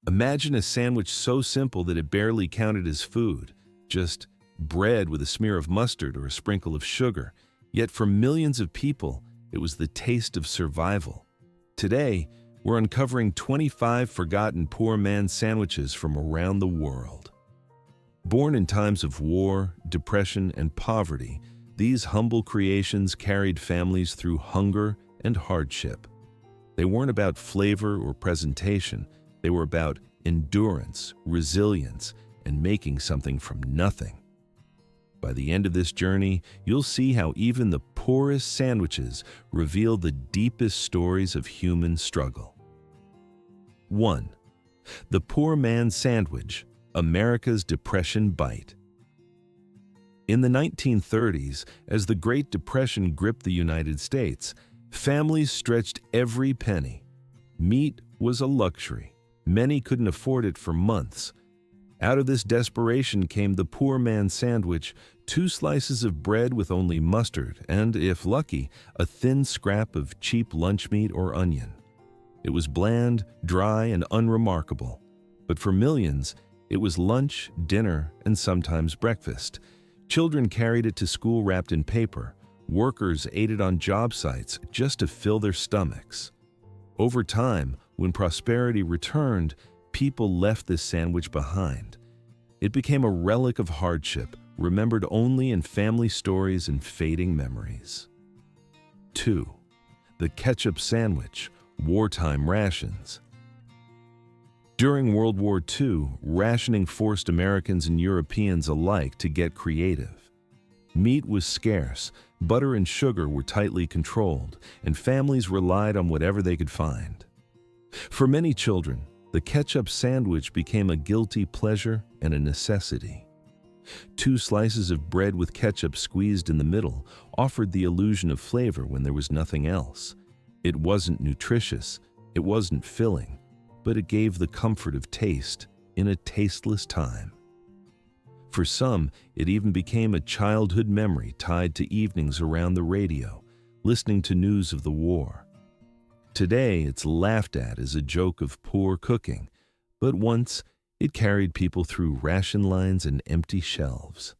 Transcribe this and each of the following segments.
Imagine a sandwich so simple that it barely counted as food, just bread with a smear of mustard or a sprinkle of sugar. Yet for millions of people, it was the taste of survival. Today, we're uncovering 25 forgotten poor man's sandwiches from around the world. Born in times of war, depression, and poverty, these humble creations carried families through hunger and hardship. They weren't about flavor or presentation. They were about endurance, resilience, and making something from nothing. By the end of this journey, you'll see how even the poorest sandwiches reveal the deepest stories of human struggle. 1. The Poor Man's Sandwich, America's Depression Bite. In the 1930s, as the Great Depression gripped the United States, families stretched every penny. Meat was a luxury. Many couldn't afford it for months. Out of this desperation came the poor man's sandwich, 2 slices of bread with only mustard and, if lucky, a thin scrap of cheap lunch meat or onion. It was bland, dry, and unremarkable. But for millions, it was lunch, dinner, and sometimes breakfast. Children carried it to school wrapped in paper. Workers ate it on job sites just to fill their stomachs. Over time, when prosperity returned, people left this sandwich behind. It became a relic of hardship, remembered only in family stories and fading memories. 2. The Ketchup Sandwich, Wartime Rations. During World War II, rationing forced Americans and Europeans alike to get creative. Meat was scarce, butter and sugar were tightly controlled, and families relied on whatever they could find. For many children, the ketchup sandwich became a guilty pleasure and a necessity. 2 slices of bread with ketchup squeezed in the middle offered the illusion of flavor when there was nothing else. It wasn't nutritious, it wasn't filling, but it gave the comfort of taste in a tasteless time. For some, it even became a childhood memory tied to evenings around the radio, listening to news of the war. Today, it's laughed at as a joke of poor cooking, but once it carried people through ration lines and empty shelves.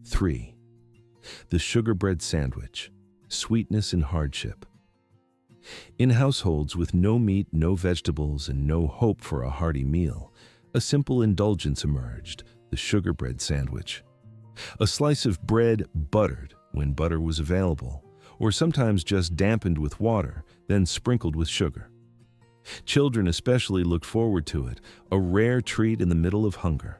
3. The Sugar Bread Sandwich, Sweetness and Hardship. In households with no meat, no vegetables, and no hope for a hearty meal, a simple indulgence emerged, the sugar bread sandwich. A slice of bread buttered when butter was available, or sometimes just dampened with water, then sprinkled with sugar. Children especially looked forward to it, a rare treat in the middle of hunger.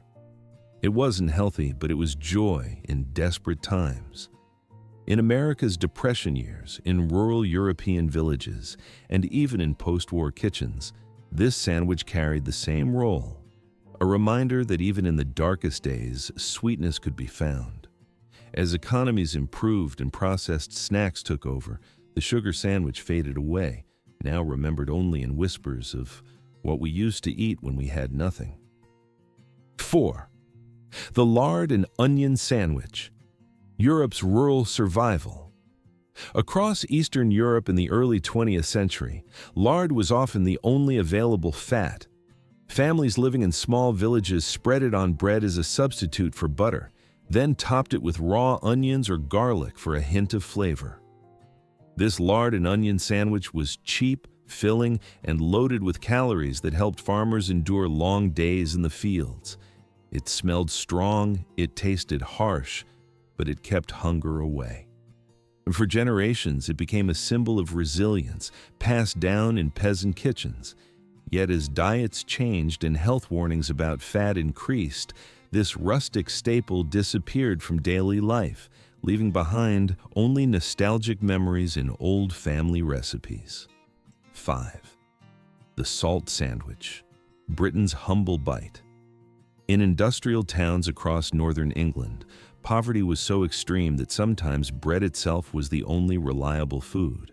It wasn't healthy, but it was joy in desperate times. In America's Depression years, in rural European villages, and even in post-war kitchens, this sandwich carried the same role, a reminder that even in the darkest days, sweetness could be found. As economies improved and processed snacks took over, the sugar sandwich faded away, now remembered only in whispers of what we used to eat when we had nothing. 4. The Lard and Onion Sandwich, Europe's Rural Survival. Across Eastern Europe in the early 20th century, lard was often the only available fat. Families living in small villages spread it on bread as a substitute for butter, then topped it with raw onions or garlic for a hint of flavor. This lard and onion sandwich was cheap, filling, and loaded with calories that helped farmers endure long days in the fields. It smelled strong, it tasted harsh, but it kept hunger away. And for generations, it became a symbol of resilience, passed down in peasant kitchens. Yet as diets changed and health warnings about fat increased, this rustic staple disappeared from daily life, leaving behind only nostalgic memories in old family recipes. 5. The Salt Sandwich, Britain's Humble Bite. In industrial towns across northern England, poverty was so extreme that sometimes bread itself was the only reliable food.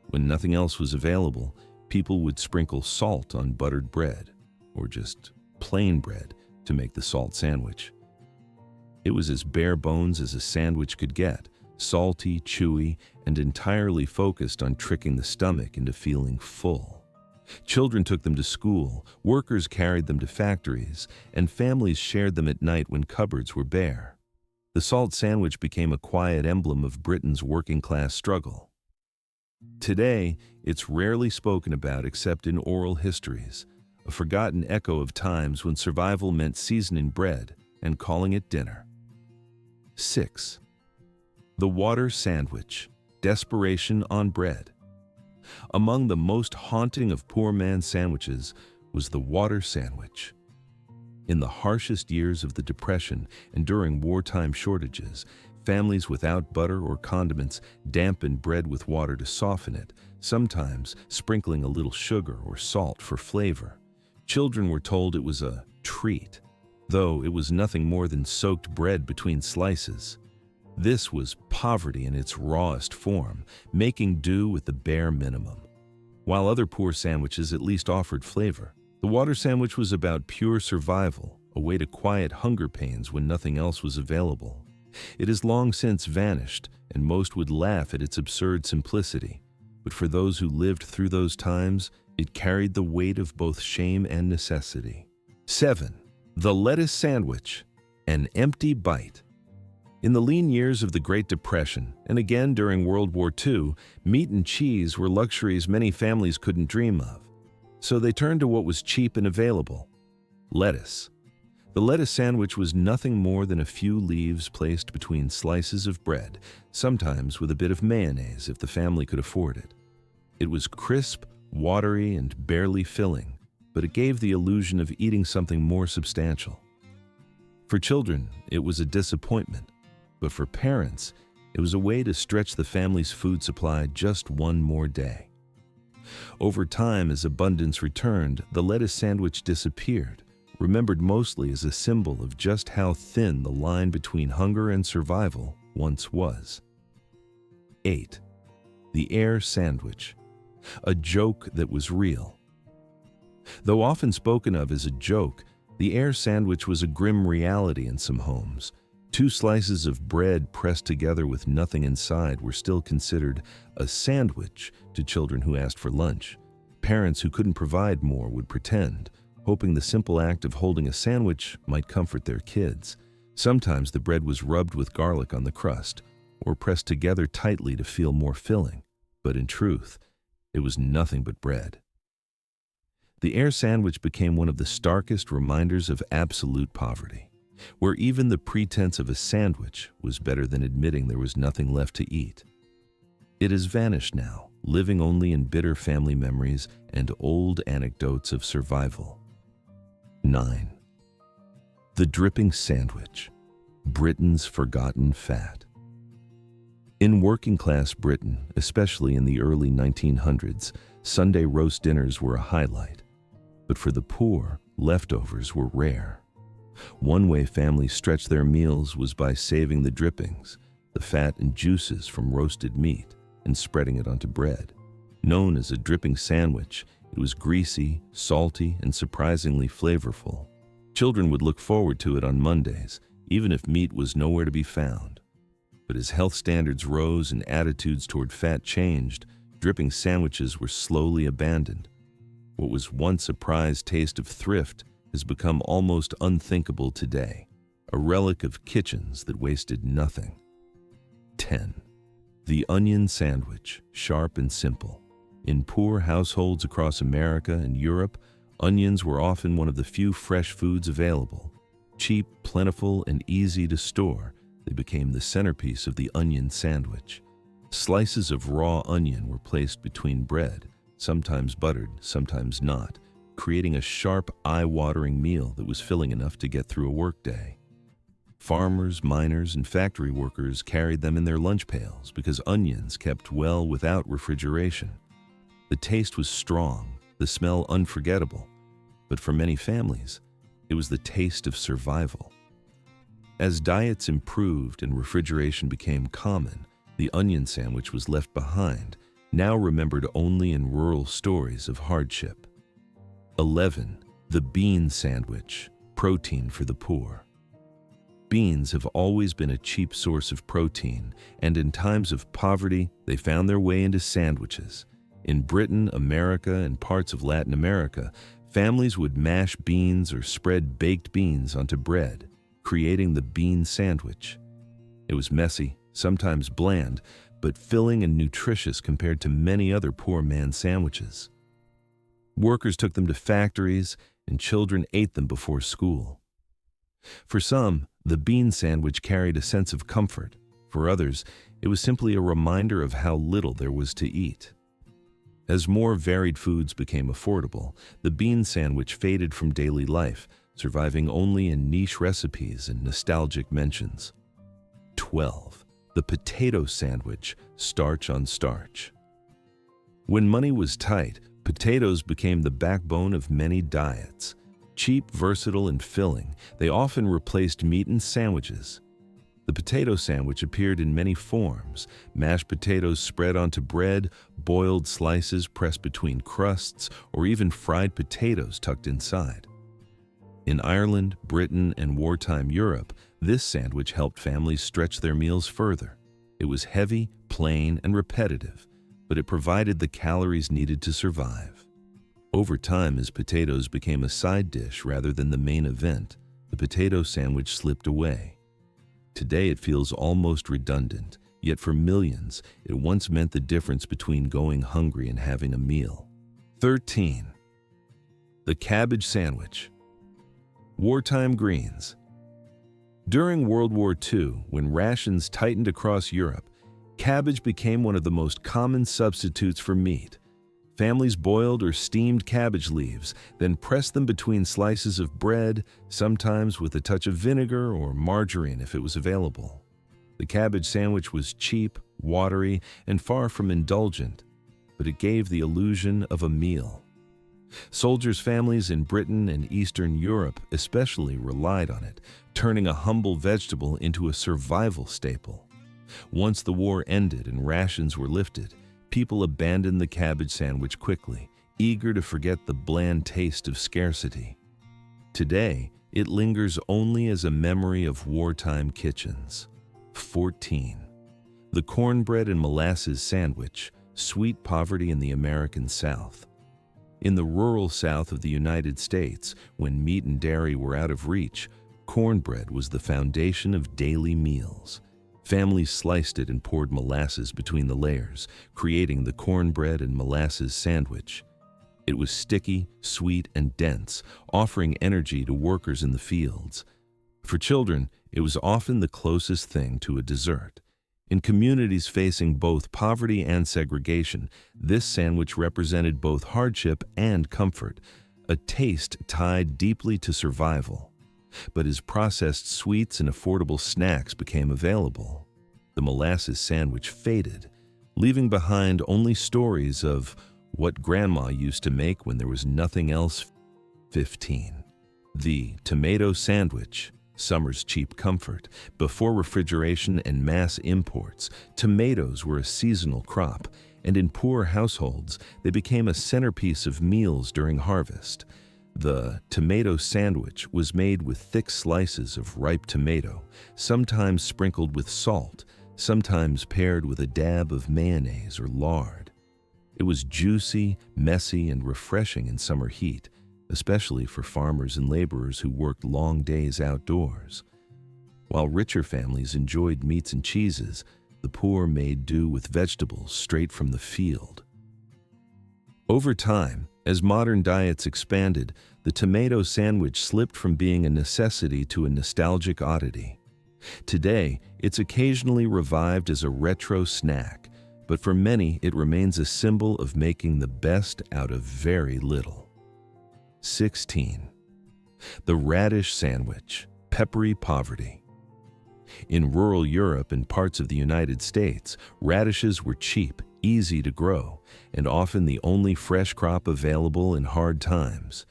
When nothing else was available, people would sprinkle salt on buttered bread, or just plain bread, to make the salt sandwich. It was as bare bones as a sandwich could get, salty, chewy, and entirely focused on tricking the stomach into feeling full. Children took them to school, workers carried them to factories, and families shared them at night when cupboards were bare. The salt sandwich became a quiet emblem of Britain's working-class struggle. Today, it's rarely spoken about except in oral histories, a forgotten echo of times when survival meant seasoning bread and calling it dinner. 6. The water sandwich, desperation on bread. Among the most haunting of poor man's sandwiches was the water sandwich. In the harshest years of the Depression and during wartime shortages, families without butter or condiments dampened bread with water to soften it, sometimes sprinkling a little sugar or salt for flavor. Children were told it was a treat, though it was nothing more than soaked bread between slices. This was poverty in its rawest form, making do with the bare minimum. While other poor sandwiches at least offered flavor, the water sandwich was about pure survival, a way to quiet hunger pains when nothing else was available. It has long since vanished, and most would laugh at its absurd simplicity. But for those who lived through those times, it carried the weight of both shame and necessity. 7. The lettuce sandwich, an empty bite. In the lean years of the Great Depression, and again during World War II, meat and cheese were luxuries many families couldn't dream of. So they turned to what was cheap and available: lettuce. The lettuce sandwich was nothing more than a few leaves placed between slices of bread, sometimes with a bit of mayonnaise if the family could afford it. It was crisp, watery, and barely filling, but it gave the illusion of eating something more substantial. For children, it was a disappointment. But for parents, it was a way to stretch the family's food supply just one more day. Over time, as abundance returned, the lettuce sandwich disappeared, remembered mostly as a symbol of just how thin the line between hunger and survival once was. 8. The air sandwich, a joke that was real. Though often spoken of as a joke, the air sandwich was a grim reality in some homes. 2 slices of bread pressed together with nothing inside were still considered a sandwich to children who asked for lunch. Parents who couldn't provide more would pretend, hoping the simple act of holding a sandwich might comfort their kids. Sometimes the bread was rubbed with garlic on the crust, or pressed together tightly to feel more filling, but in truth, it was nothing but bread. The air sandwich became one of the starkest reminders of absolute poverty, where even the pretense of a sandwich was better than admitting there was nothing left to eat. It has vanished now, living only in bitter family memories and old anecdotes of survival. 9. The dripping sandwich, Britain's forgotten fat. In working-class Britain, especially in the early 1900s, Sunday roast dinners were a highlight. But for the poor, leftovers were rare. One way families stretched their meals was by saving the drippings, the fat and juices from roasted meat, and spreading it onto bread. Known as a dripping sandwich, it was greasy, salty, and surprisingly flavorful. Children would look forward to it on Mondays, even if meat was nowhere to be found. But as health standards rose and attitudes toward fat changed, dripping sandwiches were slowly abandoned. What was once a prized taste of thrift has become almost unthinkable today, a relic of kitchens that wasted nothing. 10. The onion sandwich, sharp and simple. In poor households across America and Europe, onions were often one of the few fresh foods available. Cheap, plentiful, and easy to store, they became the centerpiece of the onion sandwich. Slices of raw onion were placed between bread, sometimes buttered, sometimes not, creating a sharp, eye-watering meal that was filling enough to get through a workday. Farmers, miners, and factory workers carried them in their lunch pails because onions kept well without refrigeration. The taste was strong, the smell unforgettable, but for many families, it was the taste of survival. As diets improved and refrigeration became common, the onion sandwich was left behind, now remembered only in rural stories of hardship. 11. The bean sandwich, protein for the poor. Beans have always been a cheap source of protein, and in times of poverty, they found their way into sandwiches. In Britain, America, and parts of Latin America, families would mash beans or spread baked beans onto bread, creating the bean sandwich. It was messy, sometimes bland, but filling and nutritious compared to many other poor man's sandwiches. Workers took them to factories, and children ate them before school. For some, the bean sandwich carried a sense of comfort. For others, it was simply a reminder of how little there was to eat. As more varied foods became affordable, the bean sandwich faded from daily life, surviving only in niche recipes and nostalgic mentions. 12. The potato sandwich, starch on starch. When money was tight, potatoes became the backbone of many diets. Cheap, versatile, and filling, they often replaced meat in sandwiches. The potato sandwich appeared in many forms: mashed potatoes spread onto bread, boiled slices pressed between crusts, or even fried potatoes tucked inside. In Ireland, Britain, and wartime Europe, this sandwich helped families stretch their meals further. It was heavy, plain, and repetitive, but it provided the calories needed to survive. Over time, as potatoes became a side dish rather than the main event, the potato sandwich slipped away. Today it feels almost redundant, yet for millions, it once meant the difference between going hungry and having a meal. 13. The cabbage sandwich. Wartime greens. During World War II, when rations tightened across Europe, cabbage became one of the most common substitutes for meat. Families boiled or steamed cabbage leaves, then pressed them between slices of bread, sometimes with a touch of vinegar or margarine if it was available. The cabbage sandwich was cheap, watery, and far from indulgent, but it gave the illusion of a meal. Soldiers' families in Britain and Eastern Europe especially relied on it, turning a humble vegetable into a survival staple. Once the war ended and rations were lifted, people abandoned the cabbage sandwich quickly, eager to forget the bland taste of scarcity. Today, it lingers only as a memory of wartime kitchens. 14. The cornbread and molasses sandwich, sweet poverty in the American South. In the rural South of the United States, when meat and dairy were out of reach, cornbread was the foundation of daily meals. Families sliced it and poured molasses between the layers, creating the cornbread and molasses sandwich. It was sticky, sweet, and dense, offering energy to workers in the fields. For children, it was often the closest thing to a dessert. In communities facing both poverty and segregation, this sandwich represented both hardship and comfort, a taste tied deeply to survival. But as processed sweets and affordable snacks became available, the molasses sandwich faded, leaving behind only stories of what Grandma used to make when there was nothing else. 15. The tomato sandwich, summer's cheap comfort. Before refrigeration and mass imports, tomatoes were a seasonal crop, and in poor households, they became a centerpiece of meals during harvest. The tomato sandwich was made with thick slices of ripe tomato, sometimes sprinkled with salt, sometimes paired with a dab of mayonnaise or lard. It was juicy, messy, and refreshing in summer heat, especially for farmers and laborers who worked long days outdoors. While richer families enjoyed meats and cheeses, the poor made do with vegetables straight from the field. Over time, as modern diets expanded, the tomato sandwich slipped from being a necessity to a nostalgic oddity. Today, it's occasionally revived as a retro snack, but for many it remains a symbol of making the best out of very little. 16. The radish sandwich, peppery poverty. In rural Europe and parts of the United States, radishes were cheap, easy to grow, and often the only fresh crop available in hard times.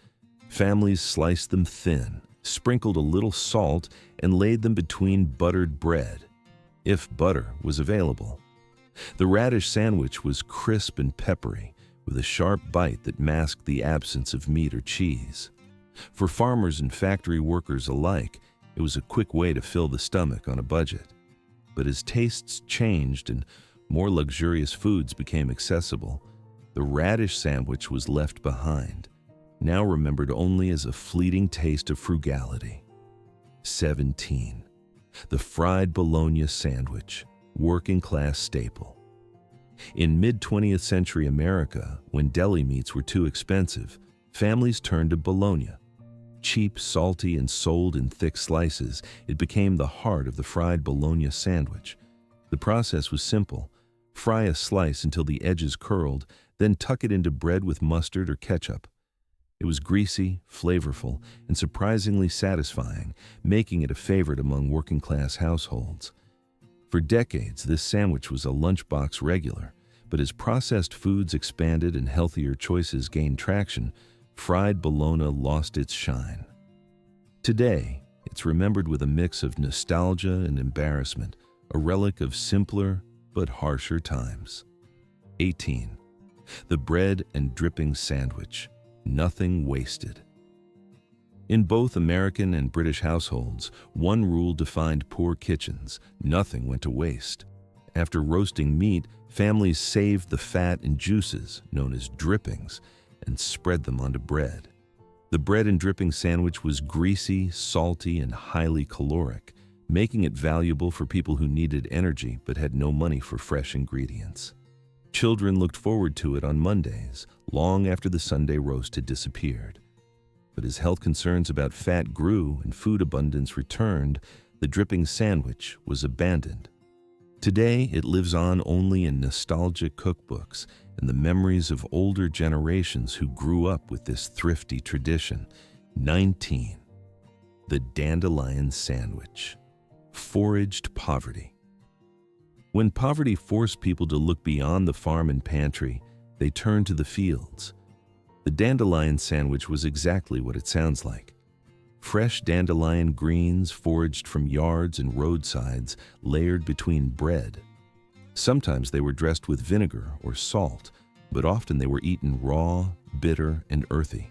Families sliced them thin, sprinkled a little salt, and laid them between buttered bread, if butter was available. The radish sandwich was crisp and peppery, with a sharp bite that masked the absence of meat or cheese. For farmers and factory workers alike, it was a quick way to fill the stomach on a budget. But as tastes changed and more luxurious foods became accessible, The radish sandwich was left behind, now remembered only as a fleeting taste of frugality. 17. The fried bologna sandwich, working-class staple. In mid-20th century America, when deli meats were too expensive, families turned to bologna. Cheap, salty, and sold in thick slices, it became the heart of the fried bologna sandwich. The process was simple. Fry a slice until the edges curled, then tuck it into bread with mustard or ketchup. It was greasy, flavorful, and surprisingly satisfying, making it a favorite among working-class households. For decades, this sandwich was a lunchbox regular, but as processed foods expanded and healthier choices gained traction, fried bologna lost its shine. Today, it's remembered with a mix of nostalgia and embarrassment, a relic of simpler but harsher times. 18. The bread and dripping sandwich, nothing wasted. In both American and British households, one rule defined poor kitchens: nothing went to waste. After roasting meat, families saved the fat and juices, known as drippings, and spread them onto bread. The bread and dripping sandwich was greasy, salty, and highly caloric, making it valuable for people who needed energy but had no money for fresh ingredients. Children looked forward to it on Mondays, long after the Sunday roast had disappeared. But as health concerns about fat grew and food abundance returned, the dripping sandwich was abandoned. Today, it lives on only in nostalgic cookbooks and the memories of older generations who grew up with this thrifty tradition. 19. The dandelion sandwich, foraged poverty. When poverty forced people to look beyond the farm and pantry, they turned to the fields. The dandelion sandwich was exactly what it sounds like. Fresh dandelion greens foraged from yards and roadsides, layered between bread. Sometimes they were dressed with vinegar or salt, but often they were eaten raw, bitter, and earthy.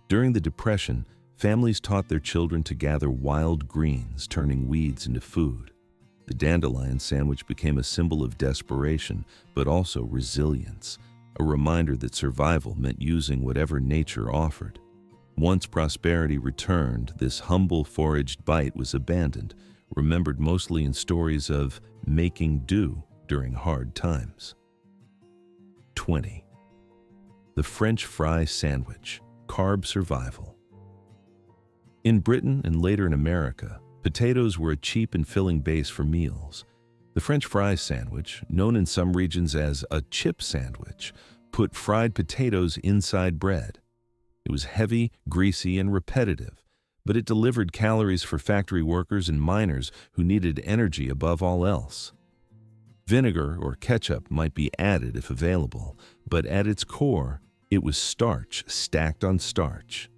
During the Depression, families taught their children to gather wild greens, turning weeds into food. The dandelion sandwich became a symbol of desperation, but also resilience, a reminder that survival meant using whatever nature offered. Once prosperity returned, this humble foraged bite was abandoned, remembered mostly in stories of making do during hard times. 20. The French fry sandwich, carb survival. In Britain and later in America, potatoes were a cheap and filling base for meals. The French fry sandwich, known in some regions as a chip sandwich, put fried potatoes inside bread. It was heavy, greasy, and repetitive, but it delivered calories for factory workers and miners who needed energy above all else. Vinegar or ketchup might be added if available, but at its core, it was starch stacked on starch.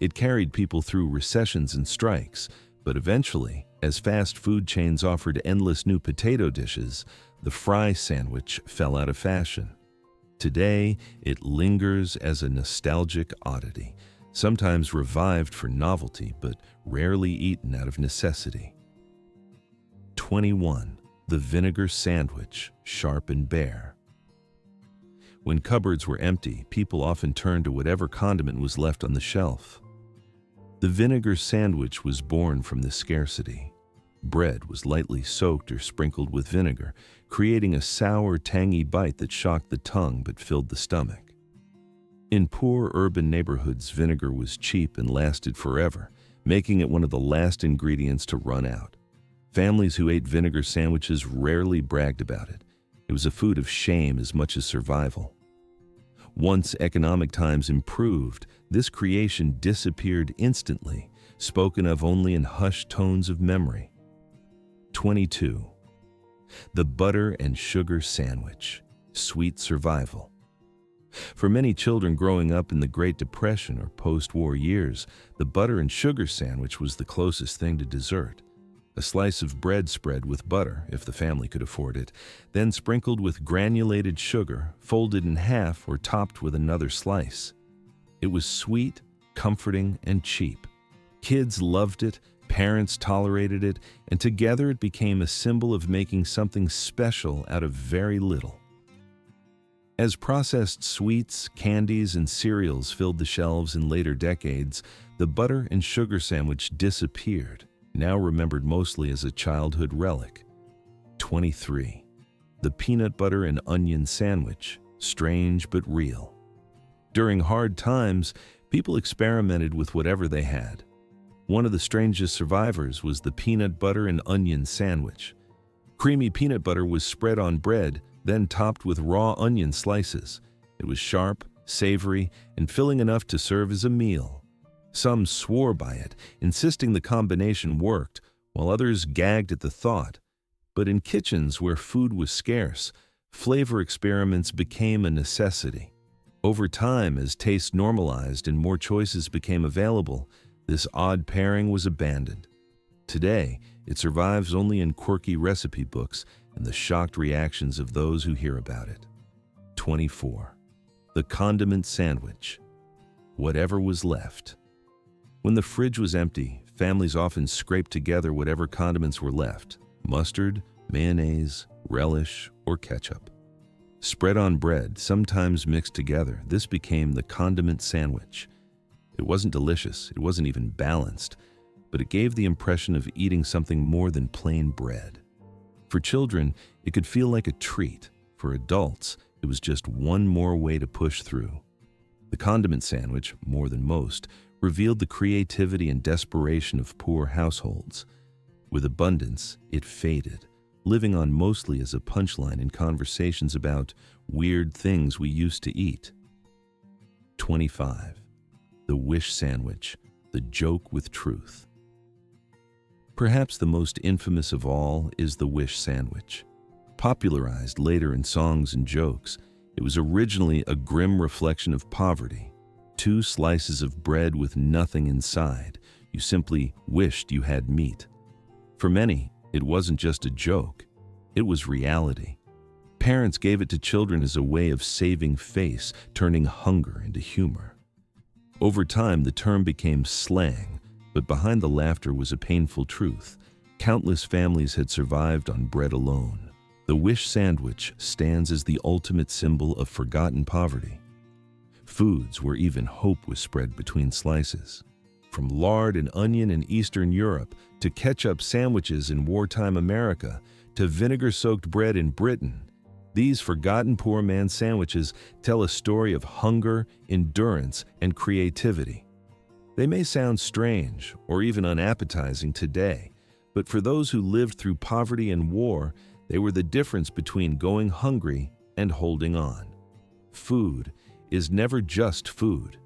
It carried people through recessions and strikes, but eventually, as fast food chains offered endless new potato dishes, the fry sandwich fell out of fashion. Today, it lingers as a nostalgic oddity, sometimes revived for novelty, but rarely eaten out of necessity. 21. The vinegar sandwich, sharp and bare. When cupboards were empty, people often turned to whatever condiment was left on the shelf. The vinegar sandwich was born from this scarcity. Bread was lightly soaked or sprinkled with vinegar, creating a sour, tangy bite that shocked the tongue but filled the stomach. In poor urban neighborhoods, vinegar was cheap and lasted forever, making it one of the last ingredients to run out. Families who ate vinegar sandwiches rarely bragged about it. It was a food of shame as much as survival. Once economic times improved, this creation disappeared instantly, spoken of only in hushed tones of memory. 22. The butter and sugar sandwich, sweet survival. For many children growing up in the Great Depression or post-war years, the butter and sugar sandwich was the closest thing to dessert. A slice of bread spread with butter, if the family could afford it, then sprinkled with granulated sugar, folded in half or topped with another slice. It was sweet, comforting, and cheap. Kids loved it, parents tolerated it, and together it became a symbol of making something special out of very little. As processed sweets, candies, and cereals filled the shelves in later decades, the butter and sugar sandwich disappeared, now remembered mostly as a childhood relic. 23. The peanut butter and onion sandwich, strange but real. During hard times, people experimented with whatever they had. One of the strangest survivors was the peanut butter and onion sandwich. Creamy peanut butter was spread on bread, then topped with raw onion slices. It was sharp, savory, and filling enough to serve as a meal. Some swore by it, insisting the combination worked, while others gagged at the thought. But in kitchens where food was scarce, flavor experiments became a necessity. Over time, as taste normalized and more choices became available, this odd pairing was abandoned. Today, it survives only in quirky recipe books and the shocked reactions of those who hear about it. 24. The condiment sandwich. Whatever was left. When the fridge was empty, families often scraped together whatever condiments were left: mustard, mayonnaise, relish, or ketchup. Spread on bread, sometimes mixed together, this became the condiment sandwich. It wasn't delicious, it wasn't even balanced, but it gave the impression of eating something more than plain bread. For children, it could feel like a treat. For adults, it was just one more way to push through. The condiment sandwich, more than most, revealed the creativity and desperation of poor households. With abundance, it faded, living on mostly as a punchline in conversations about weird things we used to eat. 25. The wish sandwich, the joke with truth. Perhaps the most infamous of all is the wish sandwich. Popularized later in songs and jokes, it was originally a grim reflection of poverty. 2 slices of bread with nothing inside. You simply wished you had meat. For many, it wasn't just a joke. It was reality. Parents gave it to children as a way of saving face, turning hunger into humor. Over time, the term became slang, but behind the laughter was a painful truth. Countless families had survived on bread alone. The wish sandwich stands as the ultimate symbol of forgotten poverty. Foods where even hope was spread between slices. From lard and onion in Eastern Europe, to ketchup sandwiches in wartime America, to vinegar-soaked bread in Britain, these forgotten poor man's sandwiches tell a story of hunger, endurance, and creativity. They may sound strange or even unappetizing today, but for those who lived through poverty and war, they were the difference between going hungry and holding on. Food is never just food.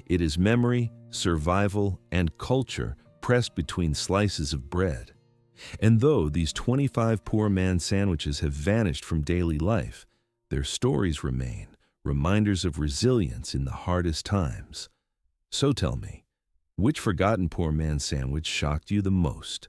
It is memory, survival, and culture pressed between slices of bread. And though these 25 poor man sandwiches have vanished from daily life, their stories remain, reminders of resilience in the hardest times. So tell me, which forgotten poor man sandwich shocked you the most?